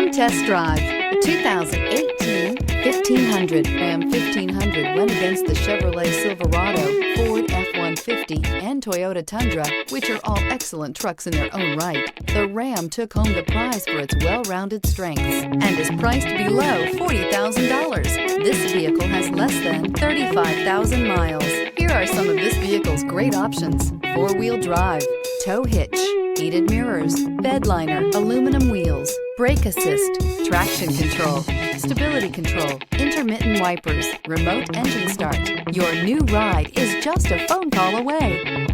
Come test drive the 2018 1500. Ram 1500 went against the Chevrolet Silverado, Ford F-150, and Toyota Tundra, which are all excellent trucks in their own right. The Ram took home the prize for its well-rounded strengths and is priced below $40,000. This vehicle has less than 35,000 miles. Here are some of this vehicle's great options: four-wheel drive, tow hitch, heated mirrors, bed liner, aluminum wheels, brake assist, traction control, stability control, intermittent wipers, remote engine start. Your new ride is just a phone call away.